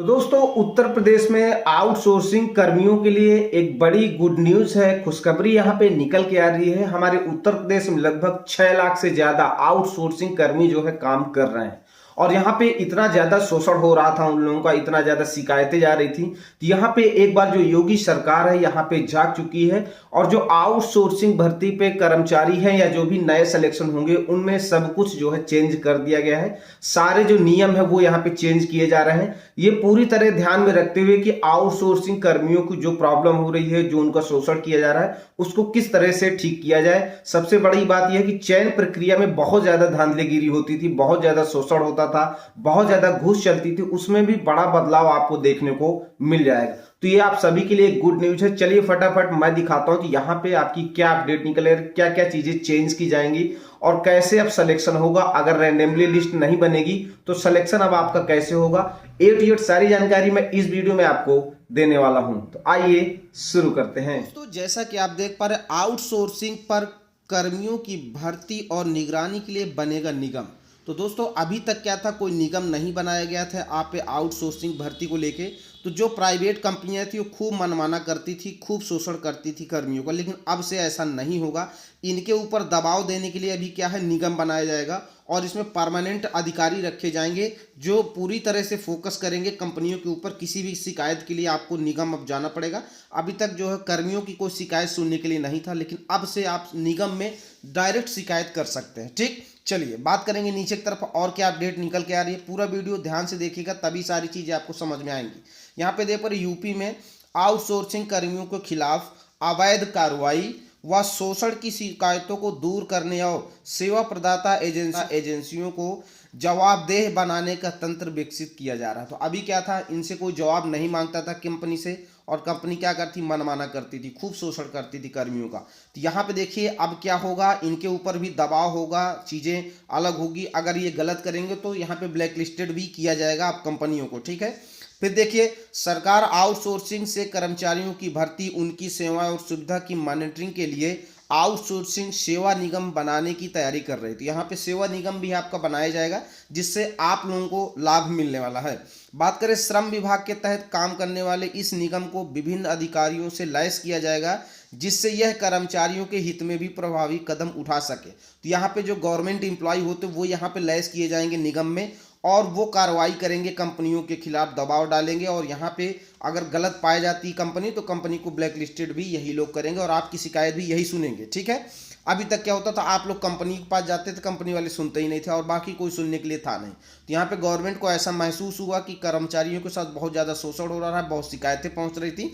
तो दोस्तों उत्तर प्रदेश में आउटसोर्सिंग कर्मियों के लिए एक बड़ी गुड न्यूज है। खुशखबरी यहाँ पे निकल के आ रही है। हमारे उत्तर प्रदेश में लगभग 6 लाख से ज्यादा आउटसोर्सिंग कर्मी जो है काम कर रहे हैं और यहाँ पे इतना ज्यादा शोषण हो रहा था, उन लोगों का इतना ज्यादा शिकायतें जा रही थी। तो यहाँ पे एक बार जो योगी सरकार है यहाँ पे जाग चुकी है और जो आउटसोर्सिंग भर्ती पे कर्मचारी हैं या जो भी नए सिलेक्शन होंगे उनमें सब कुछ जो है चेंज कर दिया गया है। सारे जो नियम है वो यहाँ पे चेंज किए जा रहे हैं। ये पूरी तरह ध्यान में रखते हुए कि आउटसोर्सिंग कर्मियों की जो प्रॉब्लम हो रही है, जो उनका शोषण किया जा रहा है, उसको किस तरह से ठीक किया जाए। सबसे बड़ी बात यह है कि चयन प्रक्रिया में बहुत ज्यादा धांधलीगिरी होती थी, बहुत ज्यादा शोषण होता था, बहुत ज्यादा घूस चलती थी, उसमें भी बड़ा बदलाव आपको देखने को मिल जाएगा। तो ये आप सभी के लिए एक गुड न्यूज है। चलिए फटाफट मैं दिखाता हूं कि यहाँ पे आपकी क्या अपडेट निकले, क्या क्या चीजें चेंज की जाएंगी और कैसे अब सिलेक्शन होगा। अगर रैंडमली लिस्ट नहीं बनेगी तो सिलेक्शन अब आपका कैसे होगा, ए टू जेड सारी जानकारी मैं इस वीडियो में आपको देने वाला हूं। तो आइए शुरू करते हैं। दोस्तों जैसा कि आप देख पा रहे आउटसोर्सिंग पर कर्मियों की भर्ती और निगरानी के लिए बनेगा निगम। तो दोस्तों अभी तक क्या था, कोई निगम नहीं बनाया गया था आप पे आउटसोर्सिंग भर्ती को लेके। तो जो प्राइवेट कंपनियां थी वो खूब मनमाना करती थी, खूब शोषण करती थी कर्मियों का, लेकिन अब से ऐसा नहीं होगा। इनके ऊपर दबाव देने के लिए अभी क्या है, निगम बनाया जाएगा और इसमें परमानेंट अधिकारी रखे जाएंगे जो पूरी तरह से फोकस करेंगे कंपनियों के ऊपर। किसी भी शिकायत के लिए आपको निगम अब जाना पड़ेगा। अभी तक जो है कर्मियों की कोई शिकायत सुनने के लिए नहीं था, लेकिन अब से आप निगम में डायरेक्ट शिकायत कर सकते हैं। ठीक, चलिए बात करेंगे नीचे की तरफ और क्या अपडेट निकल के आ रही है। पूरा वीडियो ध्यान से देखिएगा तभी सारी चीजें आपको समझ में आएंगी। यहाँ पे देख पर यूपी में आउटसोर्सिंग कर्मियों के खिलाफ अवैध कार्रवाई व शोषण की शिकायतों को दूर करने और सेवा प्रदाता एजेंसियों को जवाबदेह बनाने का तंत्र विकसित किया जा रहा है। तो अभी क्या था, इनसे कोई जवाब नहीं मांगता था कंपनी से और कंपनी क्या करती, मनमाना करती थी, खूब शोषण करती थी कर्मियों का। तो यहाँ पे देखिए अब क्या होगा, इनके ऊपर भी दबाव होगा, चीज़ें अलग होगी। अगर ये गलत करेंगे तो यहाँ पे ब्लैक लिस्टेड भी किया जाएगा आप कंपनियों को। ठीक है, फिर देखिए सरकार आउटसोर्सिंग से कर्मचारियों की भर्ती, उनकी सेवाएं और सुविधा की मॉनिटरिंग के लिए आउटसोर्सिंग सेवा निगम बनाने की तैयारी कर रही थी। यहाँ पे सेवा निगम भी आपका बनाया जाएगा जिससे आप लोगों को लाभ मिलने वाला है। बात करें श्रम विभाग के तहत काम करने वाले इस निगम को विभिन्न अधिकारियों से लैस किया जाएगा जिससे यह कर्मचारियों के हित में भी प्रभावी कदम उठा सके। तो यहाँ पे जो गवर्नमेंट एम्प्लॉय होते वो यहाँ पे लैस किए जाएंगे निगम में और वो कार्रवाई करेंगे, कंपनियों के खिलाफ दबाव डालेंगे और यहाँ पे अगर गलत पाई जाती है कंपनी तो कंपनी को ब्लैक लिस्टेड भी यही लोग करेंगे और आपकी शिकायत भी यही सुनेंगे। ठीक है, अभी तक क्या होता था, आप लोग कंपनी के पास जाते थे, कंपनी वाले सुनते ही नहीं थे और बाकी कोई सुनने के लिए था नहीं। तो यहाँ पे गवर्नमेंट को ऐसा महसूस हुआ कि कर्मचारियों के साथ बहुत ज़्यादा शोषण हो रहा है, बहुत शिकायतें पहुँच रही थी,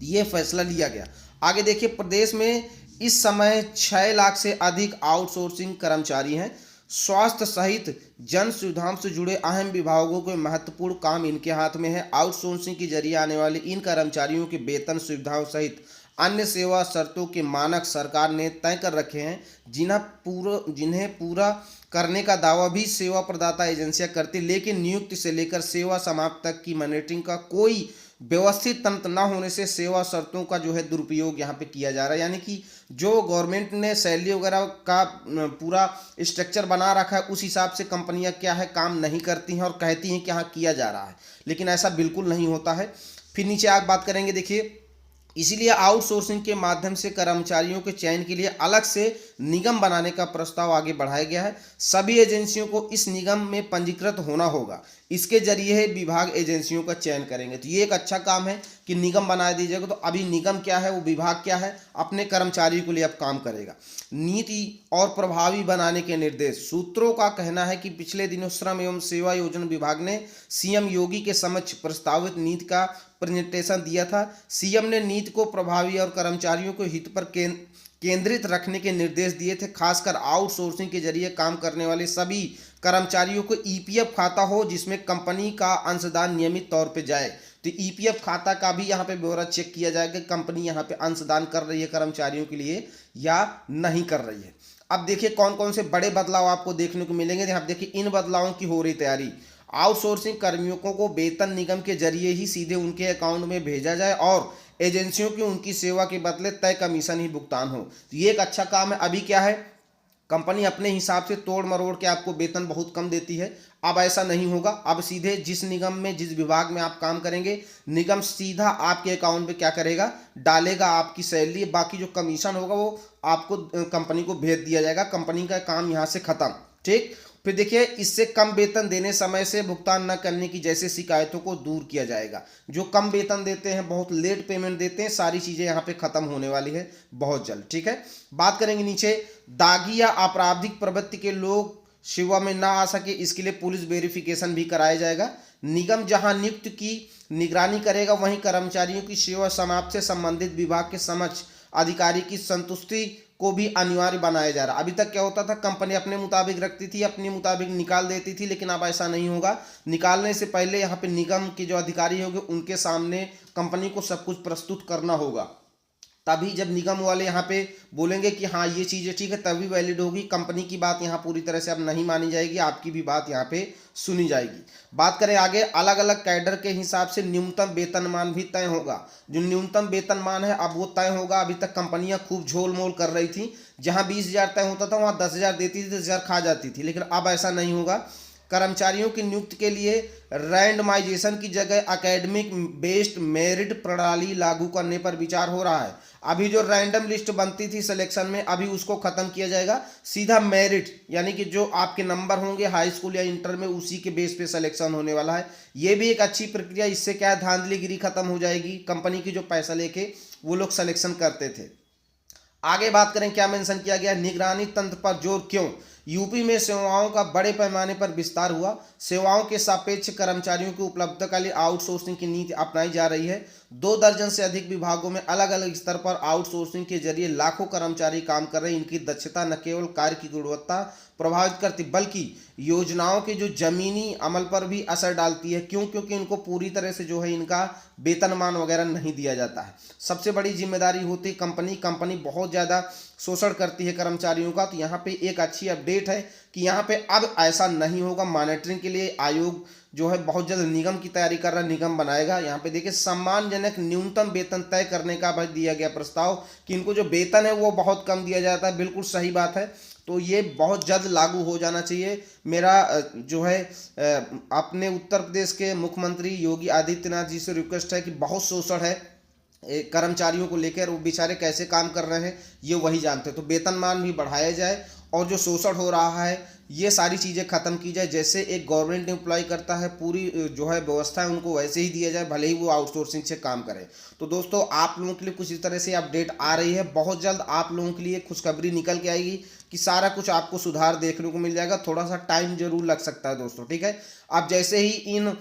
ये फैसला लिया गया। आगे देखिए प्रदेश में इस समय 6 लाख से अधिक आउटसोर्सिंग कर्मचारी हैं। स्वास्थ्य सहित जन सुविधाओं से जुड़े अहम विभागों के महत्वपूर्ण काम इनके हाथ में है। आउटसोर्सिंग के जरिए आने वाले इन कर्मचारियों के वेतन, सुविधाओं सहित अन्य सेवा शर्तों के मानक सरकार ने तय कर रखे हैं जिन्हें पूरा करने का दावा भी सेवा प्रदाता एजेंसियां करती, लेकिन नियुक्ति से लेकर सेवा समाप्त तक की मॉनिटरिंग का कोई व्यवस्थित तंत्र न होने से सेवा शर्तों का जो है दुरुपयोग यहाँ पे किया जा रहा है। यानी कि जो गवर्नमेंट ने सैलरी वगैरह का पूरा स्ट्रक्चर बना रखा है उस हिसाब से कंपनियां क्या है काम नहीं करती हैं और कहती हैं कि हाँ किया जा रहा है, लेकिन ऐसा बिल्कुल नहीं होता है। फिर नीचे आप बात करेंगे, देखिए इसीलिए आउटसोर्सिंग के माध्यम से कर्मचारियों के चयन के लिए अलग से निगम बनाने का प्रस्ताव आगे बढ़ाया गया है। सभी एजेंसियों को इस निगम में पंजीकृत होना होगा, इसके जरिए विभाग एजेंसियों का चयन करेंगे। तो ये एक अच्छा काम है कि निगम बना दीजिएगा। तो अभी निगम क्या है, वो विभाग क्या है, अपने कर्मचारियों के लिए अब काम करेगा। नीति और प्रभावी बनाने के निर्देश, सूत्रों का कहना है कि पिछले दिनों श्रम एवं सेवा योजना विभाग ने सीएम योगी के समक्ष प्रस्तावित नीति का प्रेजेंटेशन दिया था। सीएम ने नीति को प्रभावी और कर्मचारियों के हित पर केंद्रित रखने के निर्देश दिए थे। खासकर आउटसोर्सिंग के जरिए काम करने वाले सभी कर्मचारियों को ईपीएफ खाता हो जिसमें कंपनी का अंशदान नियमित तौर पे जाए। तो ईपीएफ खाता का भी यहाँ पे ब्यौरा चेक किया जाएगा कि कंपनी यहाँ पे अंशदान कर रही है कर्मचारियों के लिए या नहीं कर रही है। अब देखिए कौन कौन से बड़े बदलाव आपको देखने को मिलेंगे। यहाँ देखिए इन बदलावों की हो रही तैयारी। आउटसोर्सिंग कर्मियों को वेतन निगम के जरिए ही सीधे उनके अकाउंट में भेजा जाए और एजेंसियों की उनकी सेवा के बदले तय कमीशन ही भुगतान हो। तो ये एक अच्छा काम है। अभी क्या है, कंपनी अपने हिसाब से तोड़ मरोड़ के आपको वेतन बहुत कम देती है, अब ऐसा नहीं होगा। अब सीधे जिस निगम में, जिस विभाग में आप काम करेंगे, निगम सीधा आपके अकाउंट पे क्या करेगा, डालेगा आपकी सैलरी, बाकी जो कमीशन होगा वो आपको कंपनी को भेज दिया जाएगा। कंपनी का काम यहाँ से खत्म। ठीक, फिर देखिए, इससे कम वेतन देने, समय से भुगतान न करने की जैसे शिकायतों को दूर किया जाएगा। जो कम वेतन देते हैं, बहुत लेट पेमेंट देते हैं, सारी चीज़ें यहाँ पे खत्म होने वाली है बहुत जल्द। ठीक है, बात करेंगे नीचे, दागी या आपराधिक प्रवृत्ति के लोग सेवा में ना आ सके, इसके लिए पुलिस वेरिफिकेशन भी कराया जाएगा। निगम जहां नियुक्त की निगरानी करेगा, वहीं कर्मचारियों की सेवा समाप्त से संबंधित विभाग के समक्ष अधिकारी की संतुष्टि को भी अनिवार्य बनाया जा रहा है। अभी तक क्या होता था, कंपनी अपने मुताबिक रखती थी, अपने मुताबिक निकाल देती थी, लेकिन अब ऐसा नहीं होगा। निकालने से पहले यहाँ पे निगम के जो अधिकारी होंगे उनके सामने कंपनी को सब कुछ प्रस्तुत करना होगा। तभी जब निगम वाले यहाँ पे बोलेंगे कि हाँ ये चीज़ें ठीक है, तभी वैलिड होगी। कंपनी की बात यहाँ पूरी तरह से अब नहीं मानी जाएगी, आपकी भी बात यहाँ पे सुनी जाएगी। बात करें आगे, अलग अलग कैडर के हिसाब से न्यूनतम वेतनमान भी तय होगा। जो न्यूनतम वेतनमान है अब वो तय होगा। अभी तक कंपनियां खूब झोल मोल कर रही थी, जहाँ 20,000 तय होता था वहाँ 10,000 देती थी, 10,000 खा जाती थी, लेकिन अब ऐसा नहीं होगा। कर्मचारियों की नियुक्ति के लिए रैंडमाइजेशन की जगह एकेडमिक बेस्ड मेरिट प्रणाली लागू करने पर विचार हो रहा है। अभी जो रैंडम लिस्ट बनती थी सिलेक्शन में, अभी उसको खत्म किया जाएगा। सीधा मेरिट, यानी कि जो आपके नंबर होंगे हाई स्कूल या इंटर में, उसी के बेस पे सिलेक्शन होने वाला है। ये भी एक अच्छी प्रक्रिया। इससे क्या है, धांधलीगिरी खत्म हो जाएगी। कंपनी की जो पैसा लेके वो लोग सिलेक्शन करते थे। आगे बात करें, क्या मेंशन किया गया, निगरानी तंत्र पर जोर क्यों। यूपी में सेवाओं का बड़े पैमाने पर विस्तार हुआ। सेवाओं के सापेक्ष कर्मचारियों की उपलब्धता के लिए आउटसोर्सिंग की नीति अपनाई जा रही है। 2 दर्जन से अधिक विभागों में अलग अलग स्तर पर आउटसोर्सिंग के जरिए लाखों कर्मचारी काम कर रहे हैं। इनकी दक्षता न केवल कार्य की गुणवत्ता प्रभावित करती, बल्कि योजनाओं के जो जमीनी अमल पर भी असर डालती है। क्यों? क्योंकि इनको पूरी तरह से जो है इनका वेतनमान वगैरह नहीं दिया जाता है। सबसे बड़ी जिम्मेदारी होती है कंपनी बहुत ज़्यादा शोषण करती है कर्मचारियों का। तो यहाँ पे एक अच्छी अपडेट है कि यहाँ पे अब ऐसा नहीं होगा। मॉनिटरिंग के लिए आयोग जो है बहुत जल्द निगम की तैयारी कर रहा है, निगम बनाएगा। यहाँ पे देखिए, सम्मानजनक न्यूनतम वेतन तय करने का भाई दिया गया प्रस्ताव कि इनको जो वेतन है वो बहुत कम दिया जाता है। बिल्कुल सही बात है। तो ये बहुत जल्द लागू हो जाना चाहिए। मेरा जो है अपने उत्तर प्रदेश के मुख्यमंत्री योगी आदित्यनाथ जी से रिक्वेस्ट है कि बहुत शोषण है कर्मचारियों को लेकर, वो बेचारे कैसे काम कर रहे हैं ये वही जानते हैं। तो वेतनमान भी बढ़ाया जाए और जो शोषण हो रहा है ये सारी चीज़ें ख़त्म की जाए। जैसे एक गवर्नमेंट एम्प्लॉय करता है, पूरी जो है व्यवस्था है उनको वैसे ही दिया जाए, भले ही वो आउटसोर्सिंग से काम करें। तो दोस्तों, आप लोगों के लिए कुछ इस तरह से अपडेट आ रही है। बहुत जल्द आप लोगों के लिए खुशखबरी निकल के आएगी कि सारा कुछ आपको सुधार देखने को मिल जाएगा। थोड़ा सा टाइम जरूर लग सकता है दोस्तों, ठीक है। अब जैसे ही इन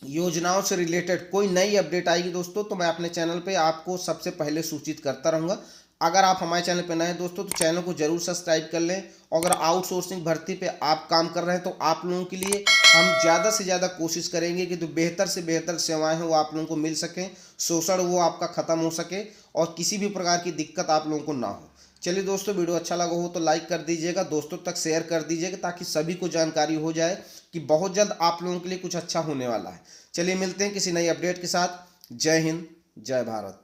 योजनाओं से रिलेटेड कोई नई अपडेट आएगी दोस्तों, तो मैं अपने चैनल पे आपको सबसे पहले सूचित करता रहूँगा। अगर आप हमारे चैनल पे नए हैं दोस्तों, तो चैनल को जरूर सब्सक्राइब कर लें। और अगर आउटसोर्सिंग भर्ती पे आप काम कर रहे हैं तो आप लोगों के लिए हम ज़्यादा से ज़्यादा कोशिश करेंगे कि जो बेहतर से बेहतर सेवाएं हैं वो आप लोगों को मिल सकें, शोषण वो आपका ख़त्म हो सके और किसी भी प्रकार की दिक्कत आप लोगों को ना हो। चलिए दोस्तों, वीडियो अच्छा लगा हो तो लाइक कर दीजिएगा, दोस्तों तक शेयर कर दीजिएगा, ताकि सभी को जानकारी हो जाए कि बहुत जल्द आप लोगों के लिए कुछ अच्छा होने वाला है। चलिए मिलते हैं किसी नई अपडेट के साथ। जय हिंद, जय भारत।